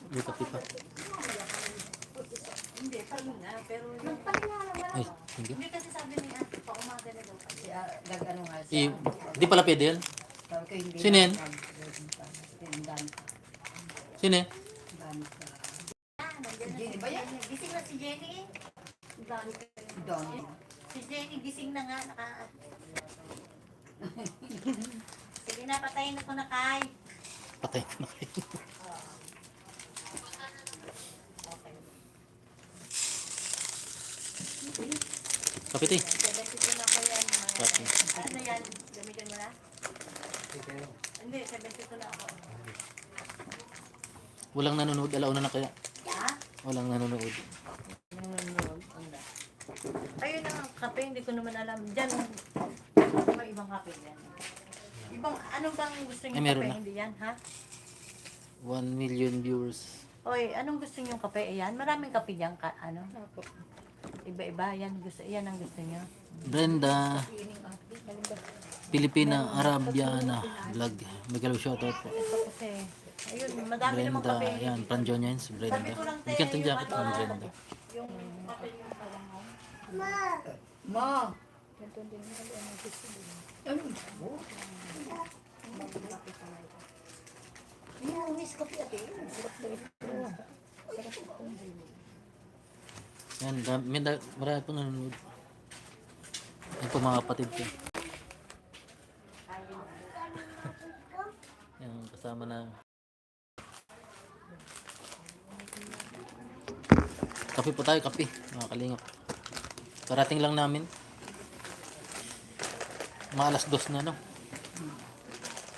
May kape pa. Hindi, pahinga nga. Pero Nagpahinga naman. Ay, hindi. hindi kasi sabi ni ate, pa umaga na daw kasi. Gagano nga Eh, siya. di pala pwede yan. Sabi ko hindi. Sino yan? Dami Sino eh? ka. Ah, nandiyan Si na Jenny ba yan? Gising na si Jenny eh. Dami. Si Jenny gising na nga. Sige na, patayin na ko na kay. Patay. Okay. Kape tayo. 72 na ko yan. Kape. Ano yan? Gamitin mo na? Hindi, 72 na ako. Walang nanonood. Alauna na kaya. Ha? Walang nanonood. Ayun ang kape, hindi ko naman alam. Diyan, may ibang kape yan. Ibang, ano bang gusto niyo Ay, meron kape? na. Hindi yan, ha? 1 million viewers. Oy, anong gusto niyo kape? Ayan, maraming kape diyan, ano? Iba-iba, yan, ang gusto niyo. Brenda. Pilipina Arabiana vlog. Magalaw shoutout po. Ito kasi, ayun, madami namang Brenda. kape. Yan. Franjonians. Brenda. Sabi ko lang, te, Bigyan tong jacket yung ng ano, Brenda. Yung kape yung palangaw. Ma! Yung miss ko pati. Yan. Marami po nanonood. Yan po mga kapatid ko. Yan. Kasama na. Kape po tayo. Kape. Mga kalingap. Karating lang namin. Mga alas 2 na, no?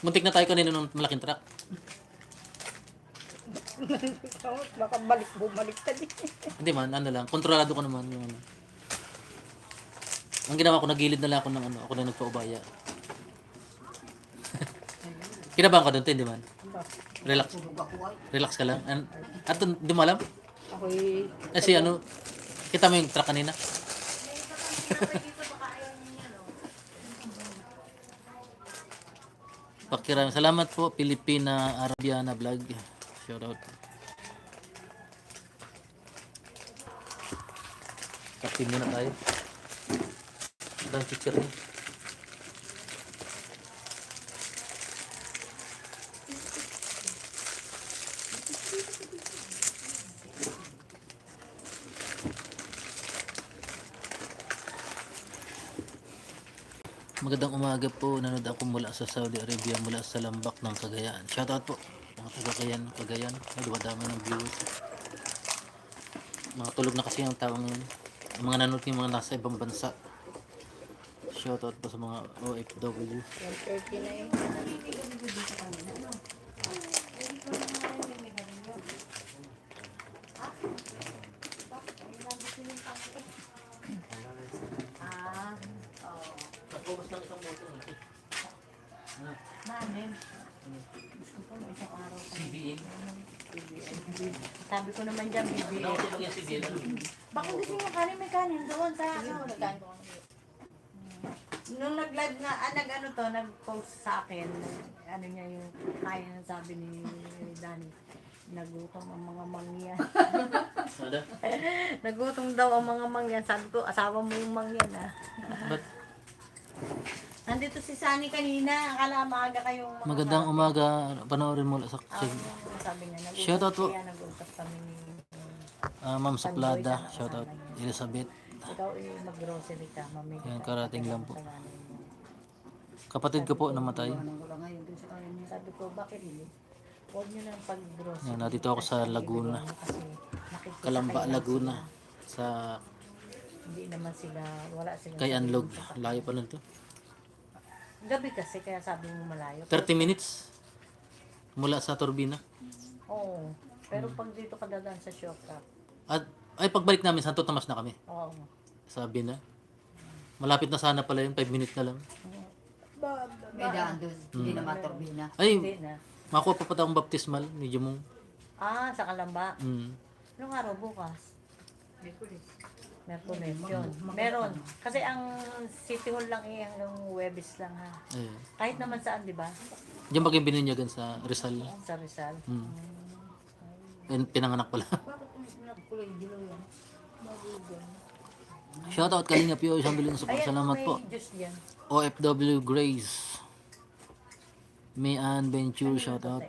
Muntik na tayo kanina ng malaking truck. Baka bumalik ka din. Hindi man, ano lang. Kontrolado ko naman yung ano. Ang ginawa ko, nagilid na lang ako ng ano. Ako na nagpaubaya. Kinabahan ka doon, hindi man? Relax. Relax ka lang. At di mo alam? Ako'y... Kasi ano, kita mo yung truck kanina? Pakiram. Salamat po, Pilipina Arabiana vlog. Shout out. Kape muna tayo. Ang teacher niya. Magandang umaga po. Nanood ako mula sa Saudi Arabia, mula sa Lambak ng Cagayan. Shoutout po mga taga Cagayan. Ay, dumadami ng viewers. Mga tulog na kasi ang tao ngayon. Yung mga nanood yung mga nasa ibang bansa. Shoutout po sa mga OFW. 1:30 na yun. Ah, oo. Nagpubos ng isang motor. Manin. Gusto ko ng isang araw. CBA. Sabi ko naman dyan, BBA. Nakakilog yung CBA lang. Baka gusto niyo kanin, may kanin doon sa ano. Nung nag-live na, nag-ano to, nag-post sa akin, ano niya yung, kaya na sabi ni Danny, nagutom ang mga mangyan. Ano? Nagutom daw ang mga mangyan. Sabi ko, asawa mo yung mangyan ah. Ba't Nandito si Sunny kanina, akala maaga kayong mga... magandang umaga. Panoorin mo sa sabi niya, nag-usap Shoutout po. siya, nag-usap kami ni... Ma'am Saplada. Shoutout. Elizabeth. Ikaw mag-grocery ka, mami. Yan, karating lang po. Kapatid ko po namatay. Sabi ko, bakit hindi? Huwag niyo nang pag-grocery. Yan, nandito ako sa Laguna. Kasi nakikita Kalamba, kayo lang Laguna. sila. Sa Hindi naman sila, wala sila. kay Anlog. Layo pa lang to. Gabi kasi, kaya sabi mo malayo. 30 minutes. Mula sa turbina. Oo. Pero pag dito ka dadaan sa shortcut, At ay pagbalik namin Santo Tomas na kami. oo. Sabi na. Malapit na sana pala yun. 5 minutes na lang. May daan doon. Hindi na maturbina. Ay, Hindi na. makuha pa akong baptismal. Medyo mong. Ah, sa Kalamba. Mm. Anong araw bukas? Merkules yun. Meron. Kasi ang City Hall lang hanggang Huwebes lang ha. Ayun. Kahit naman saan, di ba? Diyan maging bininyagan sa Rizal. Sa Rizal. Mm. Pinanganak pala. Bakit nagkulay dilaw yan? Magugan. Shoutout Kalinga Pio, isang bilhin sa Ayan, salamat may po. juice yan. OFW Grace. Mayan Venture, shoutout.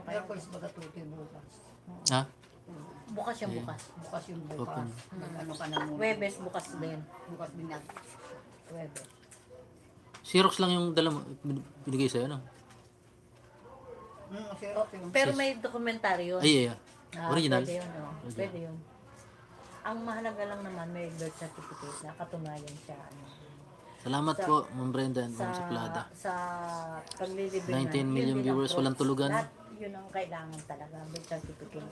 Merkulis baga tuti bukas. Ha? Bukas yung bukas. Bukas yung bukas. Open. Ano ka na muna. Webes bukas din. Bukas din na. Webes. Xerox lang yung dala mo. Binigay sa'yo, no? Sirap yun. Pero may dokumentaryo yun. Ay, original. Pwede yun, oh. Pwede yun. Ang mahalaga lang naman may birth certificate na katunayan siya. Ano, Salamat po, Ma'am Brenda and Ma'am sa Suplada. sa paglilibing 19 million viewers, walang tulugan. Lahat yun ang kailangan talaga, birth certificate.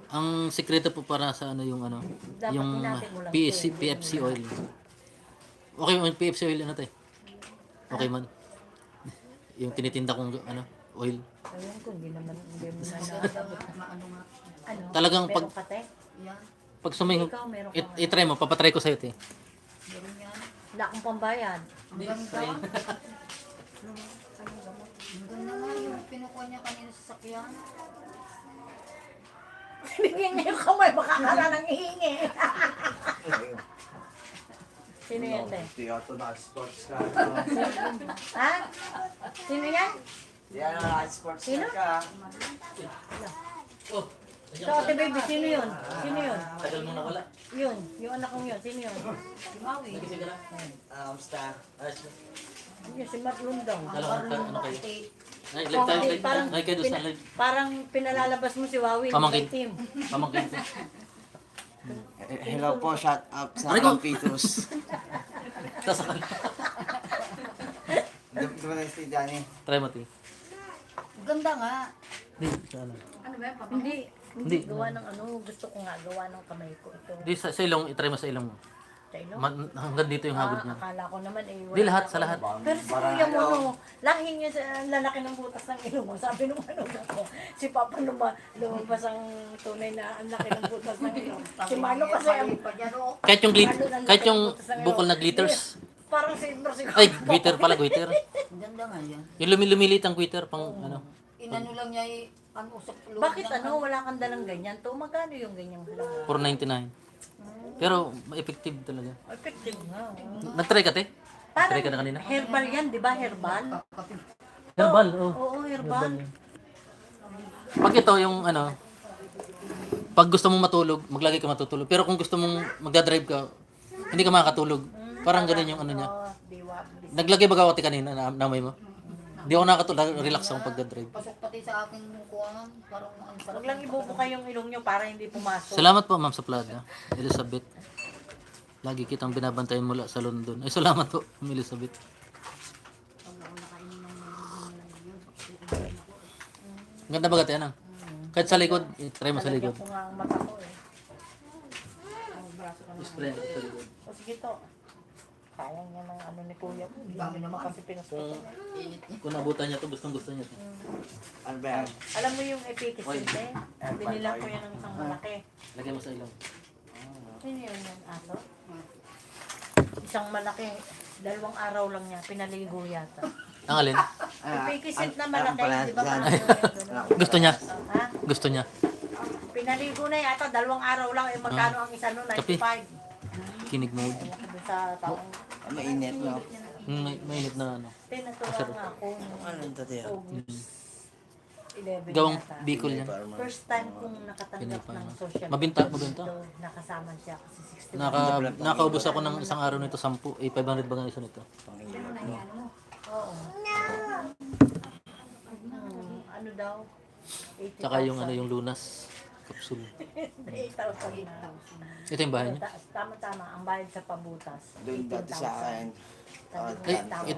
Ang sekreto po para sa ano yung ano, Dapat yung hinati mo lang PFC, ito, PFC oil. Okay, yung PFC oil ano tayo? Okay man. Yung tinitinda kong ano, oil. Ayun ko, hindi mo na Maano nga. ano, Talagang meron pag- ka, te? Yan. Pag sumay, Ikaw, meron ka. i-try mo, papatry ko sa'yo, te. Meron yan. Wala akong pambayad. Ang ganda. Ang ganda nga yung pinukuha niya kanina sa sakyan. Binigyan niya yung kamay, baka kala nang ihingi. Sino yan, te? Tiyato na sports car. Ha? Sino yan? Yan na sports Sino? car ka. Oh, So, ate baby, sino yun? Sino yun? tagal mo nawala. Yun, yung anak kong yun, sino yun? Si Maui. Star. Yun, si Matt Lundong. Ano kayo? State. Ay, live tayo, live. Parang, Ay, kayo doon sa live. parang pinalalabas mo si Wawi. Pamangkin. Sa team. Pamangkin ko. Hello po, shout out sa Aray ko. Campitos. Sasakal. Di ba na si Johnny? Try mo, te. Ganda nga. Di, sa ano. Ano ba yan? Hindi, Hindi. gawa ng ano, gusto ko nga gawa ng kamay ko ito. Di, sa ilong, i-try mo sa ilong mo. Sa ilo. Hanggang dito yung hagod niya. Akala ko naman eh. Di, lahat, sa lahat. Pero si Kuya mo, no, lahi niya sa lalaki ng butas ng ilong mo. Sabi nung ano ko, si Papa lumabas ang tunay na ang laki ng butas ng ilong. Si Mano kasi ang Kahit yung kahit yung bukol na glitters. parang silver siguro. Ay, glitter pala, glitter. Ganda nga yan. Yung lumilit ang glitter pang ano. Inano lang niya ang usap loob Bakit ng- ano, wala kang dalang ganyan to? Magkano yung ganyang halaga? 499. Pero effective talaga. Effective nga. Nag-try ka, te? Parang Try ka na kanina? herbal yan, di ba? Herbal? Herbal, oh. Oo, herbal. Pag ito yung ano, pag gusto mong matulog, maglagay ka matutulog. Pero kung gusto mong magdadrive ka, hindi ka makakatulog. Parang ganun yung ano niya. Oo, diwa. Naglagay ba ka kanina na namay mo? Hindi ako nakakatulog, relax ako pagdadrive. Pasok pati sa aking mukuhan. Parang ang sarap. Huwag lang ibubuka yung ilong nyo para hindi pumasok. Salamat po, Ma'am Suplada. Elizabeth. Lagi kitang binabantayan mula sa London. Ay, salamat po, Ma'am Elizabeth. Ganda ba gati, ano? Kahit sa likod, try mo sa likod. Lalagyan ko nga ang mata ko eh. Ang braso ko na. Spray sa likod. O sige to. Kaya niya ng ano ni Kuya ko. Hindi Dami naman naman. kasi pinasok. Kung nabutan niya to, gustong gusto niya to. Ano ba yan? Alam mo yung epikisinte? Binila ko yan ng isang malaki. Lagay mo sa ilong. Sino yun yung aso? Isang malaki. 2 araw lang niya. Pinaligo yata. Ang alin? Epikisint na malaki. Di ba Dyan. malaki? Gusto niya. Ha? Gusto niya. Pinaligo na yata. 2 araw lang. Eh magkano ang isa nun? Kape. 95. Kinig mo. Doon sa taong Mainit, no? Mainit na ano. tinatuwa nga ako. Ano ito, tiyo? August 11 Gawang yata. Bicol yan. First time kong nakatanggap ng social Mabinta, media. mabinta. Dito, nakasama siya kasi 60. Nakaubos ako ng isang araw nito 10. 500 ba nga isa nito? Oo. Ano daw? 80,000. Tsaka yung ano yung lunas. Capsule. 8,000 na. Ito yung bahay niya. Tama-tama. Ang bayad sa pabutas. Doon dati sa akin.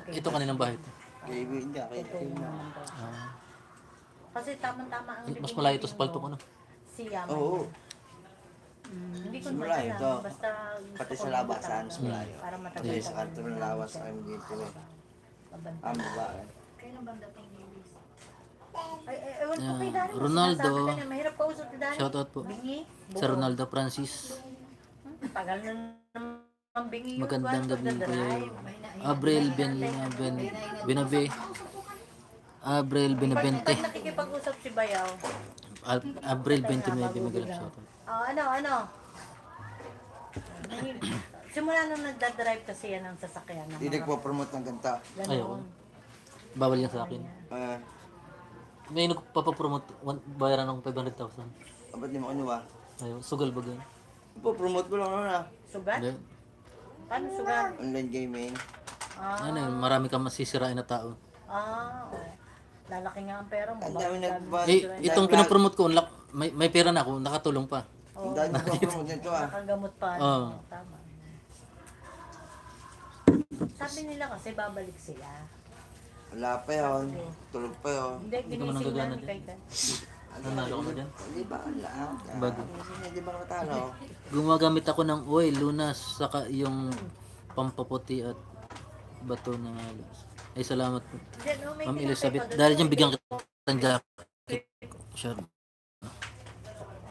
Ito kanilang bahay ito. Kaibigan niya, Ito kaibigan niya. naman daw. Ah, Kasi tama-tama ang mas malayo ito sa palto ko, no? Si Yaman. Oo. Hindi ko Simula naman ito. alam. Basta gusto Pati ko sa lang labasan, talaga. sa malayo. Para matagal Kasi sa kanto ng lawas sa kami dito. Mabantay. Ang babae. Kailan bang dating Davis? Ewan ko kay Dani. kasi Ronaldo. nasabi ka niya, mahirap kausap si Dani. Shoutout po. Bingi. Sa Ronaldo Francis. Tagal na naman bingi yung Magandang buwan, gabi po. pagdadrive. Abril Binabe. Abril Benavente. Pag nakikipag-usap si Bayaw, Abril 29, Magalap shoutout. Oh, ano? Simula nung nagdadrive kasi yan ang sasakyan. ng Hindi mga- nagpo-promote ng ganta. Ganon. Ayoko. Bawal yan sa akin. May nagpapapromote, bayaran ng 500,000. Ba't di mo kinuha? Ayun, sugal ba ganyan? Ipo-promote mo lang na. Sugat? Hindi. Paano sugat? Online gaming. Ano yun, marami kang masisirain na tao. Oh. Lalaki nga ang pera mo. Ang Bakit dami dami nag- Eh, itong pinopromote ko, may pera na ako, nakatulong pa. Ang dami nagpo-promote nito ah. nakagamot pa? Oo. Tama. Sabi nila kasi babalik sila. Wala pa yun. Tulog pa yun. Hindi, Hindi ka man ginising nagagana na dyan. kay Kat. Nanalo ka ba dyan? Hindi ba ang lahat? Bago. Hindi ba natalo? Gumagamit ako ng oil, lunas, saka yung pampaputi at bato ng alas. Ay, salamat po. Hindi, no, may Ma'am kinatay Elizabeth, pa doon. dahil dyan bigyan kita ng jacket. Sure.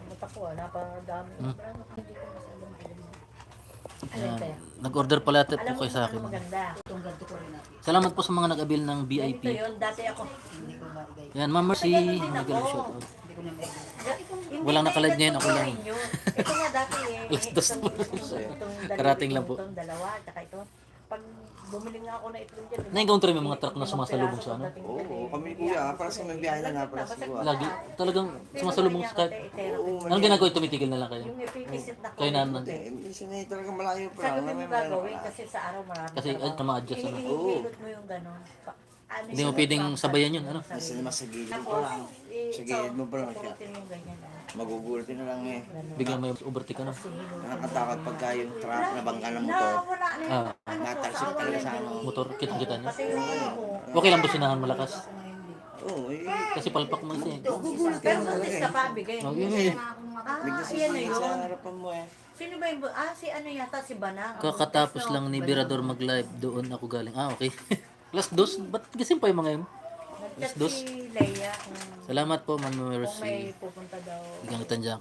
Ba't ako, napadami. Ano, hindi ko masalang alam. Alin Yan. tayo? Nag-order pala po Alam mo kayo kung sa ano akin. maganda. Itong ganito ko rin natin. Salamat po sa mga nag-abil ng Ganito VIP. yun, dati ako. Hindi ko maigay. Yan, Ma'am Mercy, Miguel shout out. Hindi ko na maigay. Hindi, Walang may nakalive ngayon, ganito ako lang. rin yun. Ito nga dati eh. Alas dos itong- po. itong dalawa, Karating lang po. Itong dalawa, tsaka ito. Pag bumili nga ako na ito dyan. Na-encounter mo yung mga truck na sumasalubong sa ano? Oo, kami kuya. Para sa may biyahe na na. Para sa kuya. Lagi, talagang sumasalubong sa kahit. Oo, Anong ginagawa? Tumitigil na lang kayo? Yung ipipisit na ko. Kayo na, hindi sinay talaga malayo pa Sabi lang. mo gagawin kasi sa araw marami. kasi ay, ma-adjust ano. Ihilot mo yung gano'n. Hindi mo pwedeng sabayan yun, ano? Kasi naman sa gilid mo pa Tapos, lang. Sa gilid mo pa lang siya. pupurutin yung ganyan. Magugulat na lang eh. Biglang may overtake ano. Nakakatakot pagka yung truck na bangka ng motor. Wala na Ah, Natalsik talaga sa ano. motor, kita niya. Pati yung ano. Okay lang businahan malakas. Oo, eh. Kasi palpak mo siya. Pero matis ka pa, bigay. Oh, yun eh. Bigla Yan na sa yun. harapan mo eh. Sino ba yung... si ano yata, si Bana. Kakatapos lang ni Birador mag-live, doon ako galing. Ah, okay. Last dos, ba't gising pa yung mga yun? Nagchat dos. si Leia kung Salamat po, Ma'am may Mercy. pupunta daw. Bigyan kita dyan.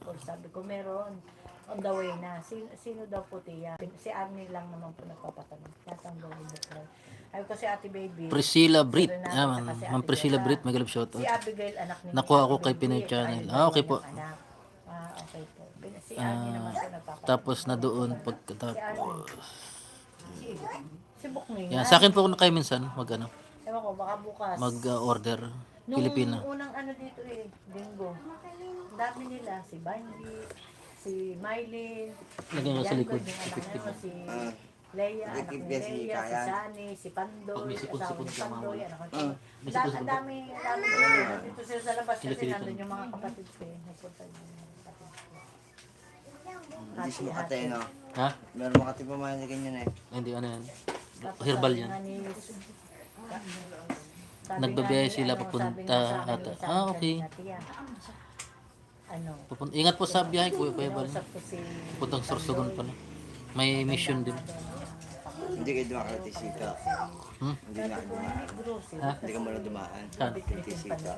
Or sabi ko, meron. On the way na. Sino daw po tiya? Si Arnie lang naman po nagpapatanong. Nasaan daw yung doktor? Ay ko si Ate Baby. Priscilla Brit. Ah, Ma'am Priscilla Brit, magalap shout Si out. Abigail, anak ni Nakuha ako Ate kay Baby. Pinoy Channel. Ay, Ah, okay po. anak. Okay po. Si Arnie naman po nagpapatanong. Tapos na doon pagkatapos. Si Bukning. Yan, sa akin po kung kayo minsan, ano, Ewan ko, baka bukas. mag-order. Nung Pilipina. unang ano dito eh, linggo. Ang dami nila, si Bandy, si Mylene, Lagyan nga sa likod. yung anak niya, si Ah, Leia, anak ni Nagkikipya si Leia, si Kayan. Sani, si Pandoy, Pag may asawa sipon-sipon ni ka, Pandoy, mamaya. anak ko. May Ang sipon-sipon dami dito. Dito sila sa labas kasi Kilikilitan. nandun yung mga kapatid ko eh. Nagpunta yung mga kapatid ko. hindi si Makate no. Ha? Meron Makate pa man ganyan eh. Hindi, ano yan. Tapos Herbal sabi yan. nga ni- sabi Nagbabiyahe nga ni- sila ano, papunta sabi nga sa akin, ata. sa Ah, akin okay. kanina, Tia, Ano, Ingat po sa biyahe, Kuya Bal. kinausap ko si Puntang Sorsogon pa na. May mission din. Hindi kayo dumakal at sika. Hmm? Hindi na kayo dumaan. Grocery. Ha? Hindi ka muna dumaan. Saan? Hindi sika.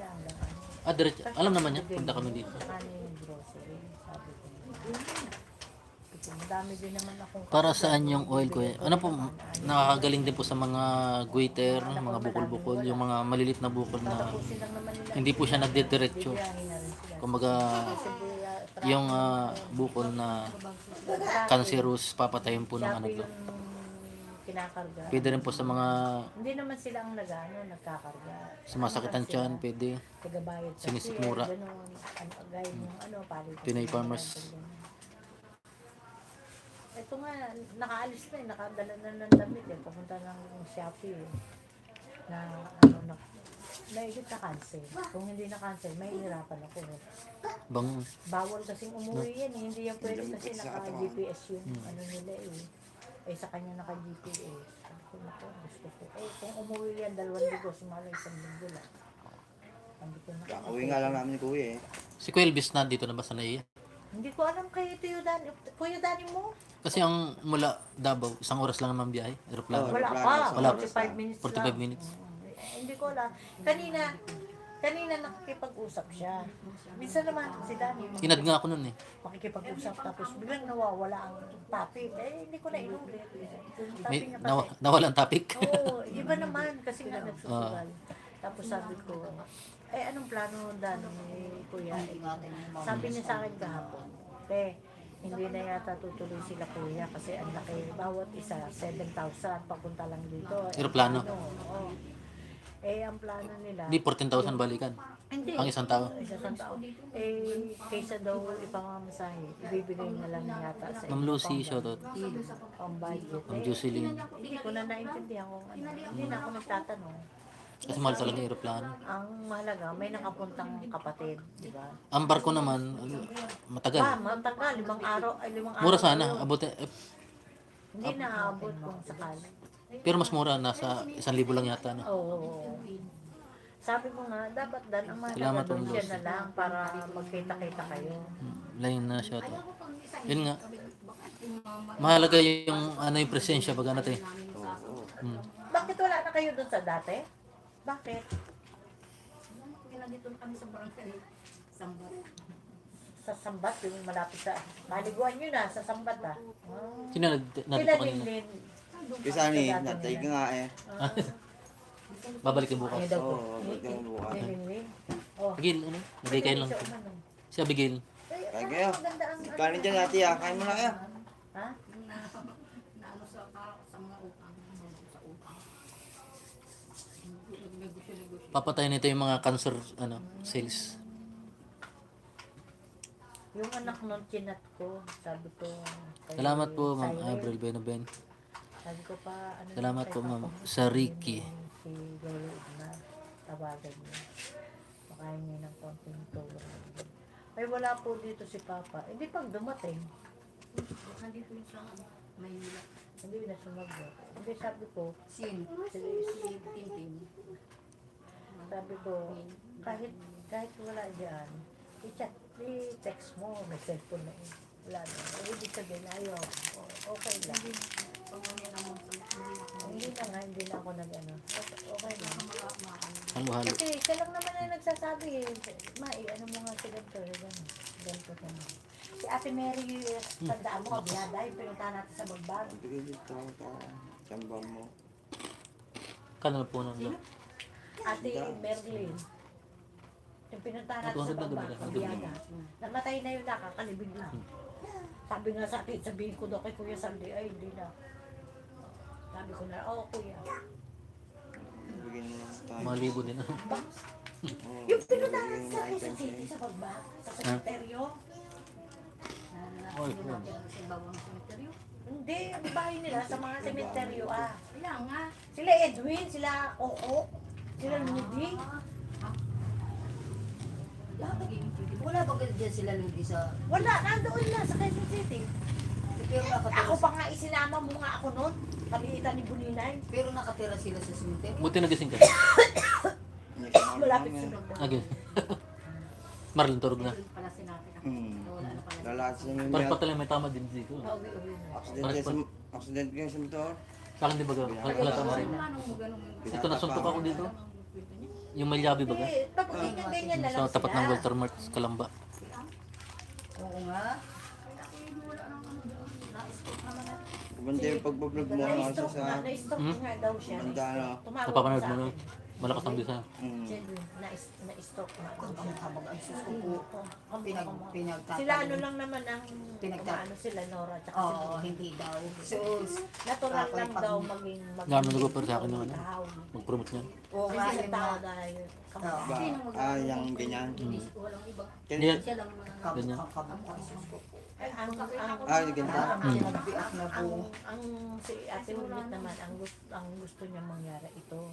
Ah, diretso. Alam naman niya, punta kami dito. Saka ni grocery, sabi ko. Ang dami din naman akong Para saan yung oil, Kuya? Ano po, nakakagaling din po sa mga guiter, mga bukol-bukol, yung mga malilit na bukol na tapusin lang naman nila. hindi po siya nagdidiretso. Biyahin na rin sila. Kumbaga, yung bukol na cancerous, papatayin po ng ano. Sabi yung kinakarga. Pwede rin po sa mga Hindi naman sila ang nagkakarga. sumasakitan tiyan, pwede. Tagabayad sa Sinisikmura. share, ganun. Ano, gaya yung ano, palit. Pinoy farmers. Ito nga, nakaalis na eh, nakadala na ng damit eh. Papunta ng Shopee eh. Na ano, may higit na cancel. Kung hindi na cancel, may hirapan ako eh. Bang, Bawal kasing umuwi yan eh. Hindi yan pwede kasi naka-GPS yung ano nila eh. Eh sa kanya naka-GPS. Sabi ko nako, gusto ko. Eh kung umuwi yan, 2 linggo, sumala 1 linggo lang. Sabi ko nako. Kakauwi nga lang namin ni Kuya eh. si Kuya Elvis na dito na ba sa Naiya? Hindi ko alam kay Kuya Dani. Kuya Dani mo? Kasi ang mula Davao, 1 oras lang naman biyahe, aeroplano. Wala Wala pa. pa. 45 minutes 45 lang. minutes. Hindi ko alam. Kanina nakikipag-usap siya. Minsan naman si Dani. Inad nga ako nun eh. Makikipag-usap tapos biglang nawawala ang topic. Eh, hindi ko na inulit. Yung May, topic niya kasi. nawalan topic. Oo, iba naman kasi nga nagsusugal. Tapos sabi ko, anong plano Dan ni Kuya? Sabi niya sa akin kahapon, hindi na yata tutuloy sila Kuya kasi ang laki, bawat isa 7,000 papunta lang dito. Aeroplano? Oo. Ang plano nila, Hindi 14,000 balikan. hindi. Ang isang tao. Isang tao. Kaysa daw ipamamasahe, ibibigay na lang yata sa Ma'am Lucy, shoutout. ang budget. Ma'am Jocelyn. Hindi ko na naintindihan kung ano. Hindi na ako nagtatanong. Kasi mahal talaga yung aeroplano. Ang mahalaga, may nakapuntang kapatid, di ba? Ang barko naman, matagal. Matagal, 5 araw, 5 araw. Mura sana. Hindi na abot kung sakali. Pero mas mura, nasa 1,000 lang yata. No? Oo. Sabi ko nga, dapat Dan, ang mahalaga Salamat, doon Ma'am siya Lucy. na lang para magkita-kita kayo. Line na shoutout. Yun nga. Mahalaga yung yung presensya pag ano tayo. Bakit wala na kayo doon sa dati? Bakit? Dito kami sa barangay. Sambat. Sa Sambat, yung malapit sa... Maliguan nyo na, sa Sambat ah. Sino natin po kanina? Pinalilin. Kasi ni, natay ka nga eh. Babalikin bukas. Ano daw po? Oo, bakit yung bukas? Pinalilin. Oh. Abigail, ano? Nagay kayo lang. Si Abigail. Kain kayo. Kanin dyan natin ah. Kain mo na kayo. Ha? Na ano sa mga utang. Sa utang. Negosyo. Papatayin nito yung mga cancer sales. Yung anak nun, chinat ko. Sabi ko... kay Salamat po, Ma'am Cyril. Abril Benoben. Sabi ko pa... Ano Salamat kay po, Ma'am. Papa, Sa Ricky. Si Lolo Igna. Tawagan niya. Pakain niya ng konting tulong. Ay, wala po dito si Papa. Hindi pag dumating. Nandito yung sa Maynila. Hindi na sumagot. Hindi, sabi ko, Si Tintin. sabi ko, kahit wala dyan, i-chat, i-text mo, may cellphone na eh. Wala na. Ibig sabihin, ayaw. Okay lang. Hindi na nga, hindi na ako nag-ano. Okay lang. Halo-halo. Kasi siya lang naman ay nagsasabi eh. Ano mo nga si ganito, ganito ka na. Si Ate Mary, tandaan mo, kabiyada, yung pinuntahan natin sa Bagbag. Bigay dito ka. Sambal mo. Kanal po nang Ate Merlin. Yung pinuntahan natin sa Bagbag, kabiyada. Namatay na yun, nakakalibig na. Sabi nga sa akin, sabihin ko daw kay Kuya Sandy, ay hindi na. Sabi ko na, oo Kuya. Bigyan mo lang tayo. malibo din. Oo, Yung pinuntahan bigyan natin mo sa lang akin sa tayo. city, sa Bagbag, sa cemeteryo. Oy, po. Sa bawang cemetery. Hindi, ang bahay nila sa mga sementeryo Kaya nga. Sila Edwin, sila Coco, sila Ludi. Wala ba kayo dyan sila ludi sa... Wala, nandoon na sa Quezon City. Pero nakatira, Ako pa nga isinama mo nga ako noon. Kaliitan ni Buninay. pero nakatira sila sa cemetery. Buti nagising ka. May kasama Malapit namin. sunod na. Okay. Marlon, turog na. Pala sinabi ka. Hmm. Wala na pala. Lalakad sa mga Parang patuloy may tama din dito. Pauwi-uwi na. Accident kayo sa motor. Sa akin di ba halata mo rin. Manong mo ganun. Ito nasuntok ako dito. Yung may labi baga. Eh, tapos ganyan na lang Sa tapat ng sila. Walter Mart, Kalamba. Oo nga. Kumanda yung pagbablog mo nga sa Na-stroke nga, na-stroke nga daw siya. Handa na. Tumawag Napapanood sa mo no? akin. Malakas ang bisa. Na-stroke nga daw siya. Pinagtatanong. Sila ano lang naman ang Pinagtat- ano sila Nora tsaka Oo, si Ludi. hindi daw. So, Natural Ako, lang pag- daw maging Gano'n nag-offer sa akin ng ano? tao. Mag-promote niyan. oo nga, Kasi yun nagtao nga. dahil Oo. Ba, yung ganyan. Walang iba. Hindi, Siya lang Ganyan. kabukang. Yung ganito. Sinabiak na buo. ang si Ate Ulit naman ang gusto niya mangyari ito.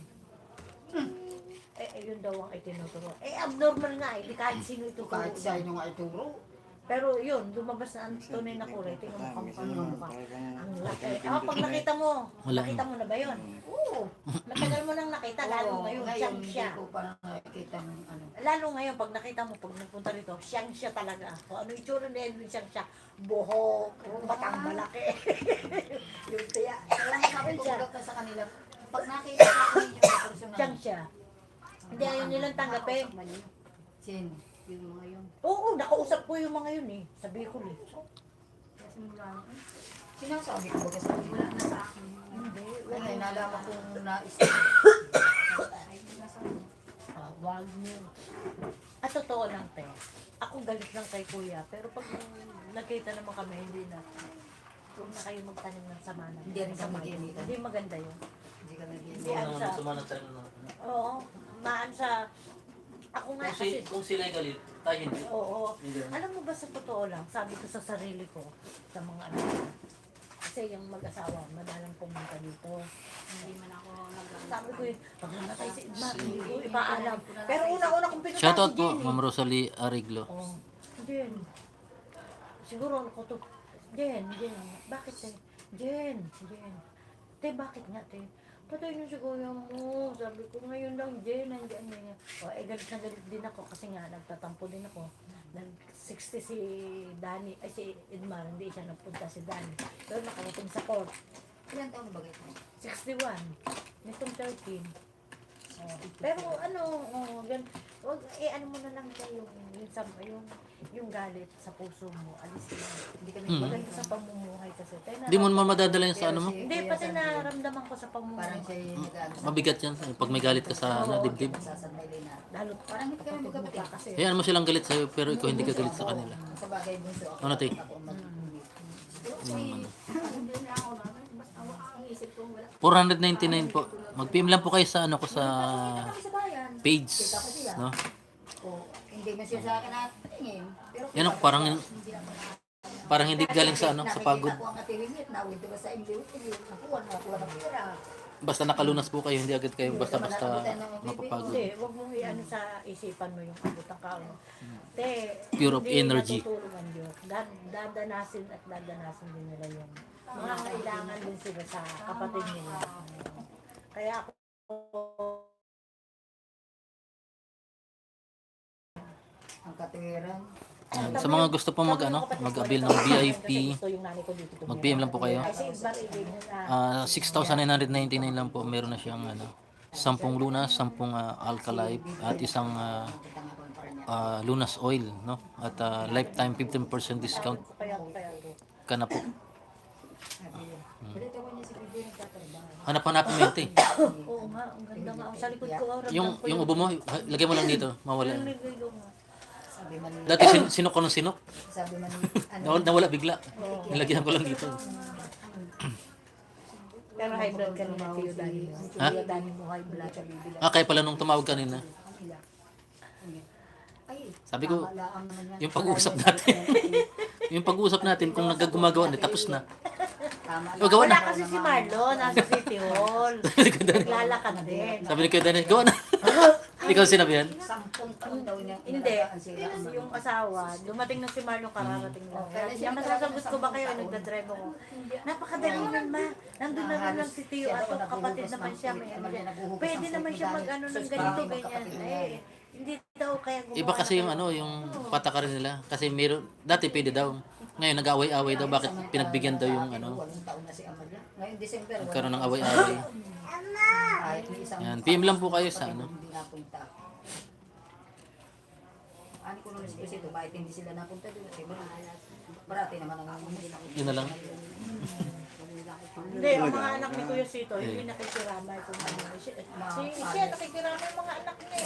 Yun daw ang itinuturo. Abnormal nga di kahit sino ito Kahit sa inyo nga ituro. Pero yun, lumabas na ang tunay na kulay. Tingnan mo kung ano mukha. Ang laki. Pag nakita mo, Wala. nakita mo na ba yun? Oo. Matagal mo nang nakita, lalo Oo, ngayon, ngayon siyang hindi siya. ko pa nakikita ng ano. Lalo ngayon, pag nakita mo, pag nagpunta rito, siyang siya talaga. Kung ano itsura ni Edwin, siyang siya. Buhok, batang malaki. Yung tiya. Kaya sabi ko siya. ka sa kanila, pag nakita ko ninyo yung personal. Siyang siya. Hindi ayaw nilang tanggapin. Sin, yung mga yun. Oo, nakausap ko yung mga yun eh. Sabi ko eh. Kasi mula na. Sinasabi ko ba sa kanila? Wala na sa akin. Hindi. Kaya nalaman kong Wagner. At totoo lang, te. Ako galit lang kay kuya. Pero pag nagkita naman kami, hindi na. Huwag na kayo magtanim ng sama na. Hindi rin kami ginita. Hindi maganda yun. Hindi kami Hindi, Wala ano naman sa... sumanat tayo na. Oo. Maan sa... Ako nga kasi... Kung sila ay galit, tayo hindi. Oo. Hindi. Alam mo ba sa totoo lang, sabi ko sa sarili ko, sa mga anak ko, kasi yung mag-asawa, madalang pumunta dito. Hindi man ako Sabi ko yun, pag namatay si Idmar, hindi ko ipaalam. Pero una-una kong pinunta Shoutout si po, Jenny. Ma'am Rosalie Ariglo. Oh, Jen. Siguro ako to. Jen. Bakit eh? Jen. Te, bakit nga te? Patay na si kuya mo. Sabi ko ngayon lang, Jen, nandiyan niya. O, galit na galit din ako kasi nga nagtatampo din ako. Nag-60 si Danny, ay si Edmar, hindi siya nagpunta si Danny. Pero nakarating sa court. Ilan taon na ba kayo? 61. Nitong 13. Oh. Pero ano, wag, ano mo na lang kayo, yung galit sa puso mo, alisin mo. Hindi kami Hmm. Wala sa pamumuhay kasi. Hindi mo naman madadala yun sa ano mo. Hindi, pati naramdaman ko sa pamumuhay. Parang siya yung nag-ano. Mabigat yan pag may galit ka sa dibdib. Sasanay na. Lalo Parang hindi kami magkapatid. kasi. Hayaan mo silang galit sa'yo pero ikaw hindi ka galit sa kanila. Sa bagay bunso ako. Ano, te? Ako ang mag-init. Yung ano. 499 po. Mag-PM lang po kayo sa ano ko sa Kami sa bayan. page, Kita ko sila. no? O, hindi man siya sa akin natingin. Pero Yan ako, parang hindi galing sa ano, sa pagod. Nakikita ko ang atiwingit, nawid ba sa imbiwit, nakuha ng pera. Basta nakalunas po kayo, hindi agad kayo basta-basta mapapagod. Hindi, wag mong i-ano sa isipan mo yung abutang ka. Te, Pure of hindi energy. natutulog ang Diyos. Dadanasin at dadanasin din nila yung mga kailangan din sila sa kapatid nila. Kaya ako, Ang katiwiran. Yan. Sa mga gusto po mag-avail ng VIP, mag-PM lang po kayo. Kasi Idmar, ibig na 6,999 lang po. Meron na siyang 10 lunas, 10 Alkalife at isang lunas oil, no? At lifetime 15% discount kaya ka na po. Balita ko niya si Bibi nagtatrabaho. Hanap-hanapin mo yun, te. Oo nga, ang ganda nga. Ang sa likod ko, ramdam ko Yung ubo mo, lagay mo lang dito, mawala. yung ligo nga. Sabi man, Dati sinok ko ng sinok, sabi man, ano, nawala bigla. Nilagyan ko lang dito. Pero high blood ka naman kayo dahil. Ha? Kuya Dani mo high blood. Kaya pala nung tumawag kanina, ay, sabi ko, wala ang naman yan. yung pag-uusap natin, yung pag-uusap natin kung nagagumagawa na, tapos na. Tama O, gawa Wala na. kasi si Marlo, nasa City Hall. Naglalakad din. Sabi ni Kuya Daniel, gawa na. Ikaw sinabi yan? 10 taon daw niya. Hindi, inalagaan sila. yung asawa, dumating na si Marlo, kararating lang. Kaya masasagot ko ba kayo, nagdadrive ako. Napakadali nun, ma. Nandun na lang si Tio at kapatid naman siya. Pwede naman siya mag-ano ng ganito, ganyan. Eh, hindi daw kaya gumawa. Iba kasi yung yung patakaran nila. Kasi meron, dati pwede daw. Ngayon nag-away-away daw, bakit pinagbigyan daw yung 8 taon na si Amalia. Ngayon December. nagkaroon ng away-away. Kahit may isang Yan, PM lang po kayo sa hindi napunta. Ano ko nung espresito, bakit hindi sila napunta doon? Kasi parati naman ang hindi na. Yun na lang. Hindi, ang mga anak ni Kuya Sito, hindi nakikiramay kung ano. Siya nakikiramay yung mga anak niya.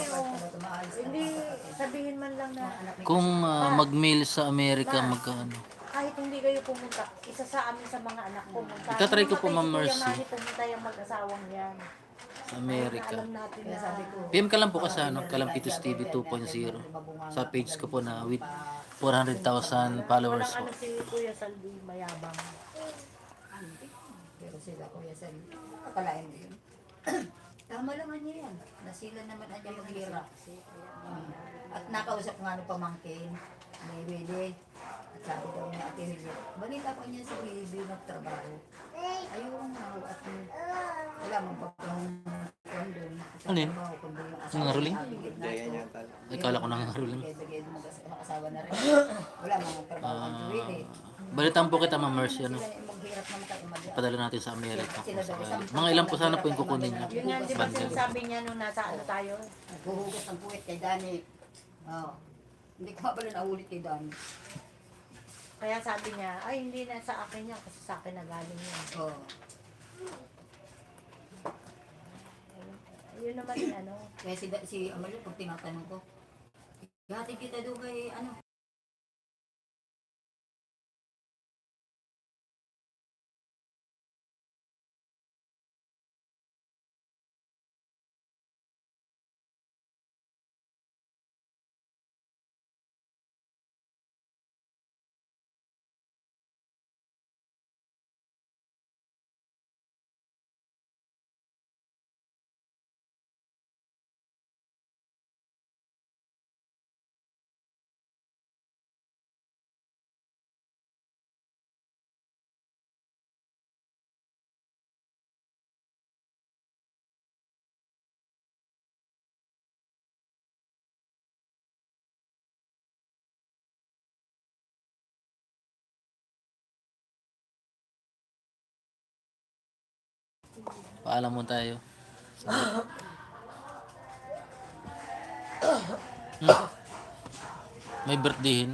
Hindi sabihin man lang na Kung mag-mail sa Amerika, magkano? kahit hindi kayo pumunta, isa sa amin sa mga anak pumunta. Itatry ko po, Ma'am Kuya Mercy. Manny, pumunta yung mag-asawang yan. Sa Amerika. Alam natin na Sabi ko, PM ka lang po kasi Kalampitos TV 2.0 sa page ko po na with 400,000 followers walang po. ano si Kuya Salvi mayabang. pero sila kuya sa akalain din. Tama lang niya yan. Nasila naman niya maghira. At nakausap nga nung pamangkin, may Willie. At sabi daw niya, Ate Willie, balita ko niya si Willie nagtrabaho. Ayun nga, at wala mong pagkakang doon. Ano yun? Nangaruling? Gaya niya tal. Ikala ko nangaruling. Kaya mag-asawa na rin. Wala mong trabaho ang Willie. Balitaan po kita, Ma'am Mercy. Sila maghirap naman tayo mag Padala natin sa Amerika. Kung sakali. Mga ilan po sana po yung kukunin niyo. Yun nga, di ba Bundle. sinasabi niya nung nasa ano tayo? Naghuhugas ng puwit kay Dani. Oo. Hindi ko pala naulit kay Dani. Kaya sabi niya, ay hindi na sa akin yan kasi sa akin na galing yan. Oo. Yun naman yung ano. Kaya si Amalio, pag tinatanong ko, hatid kita doon kay ano. Paalam mo tayo. May birthday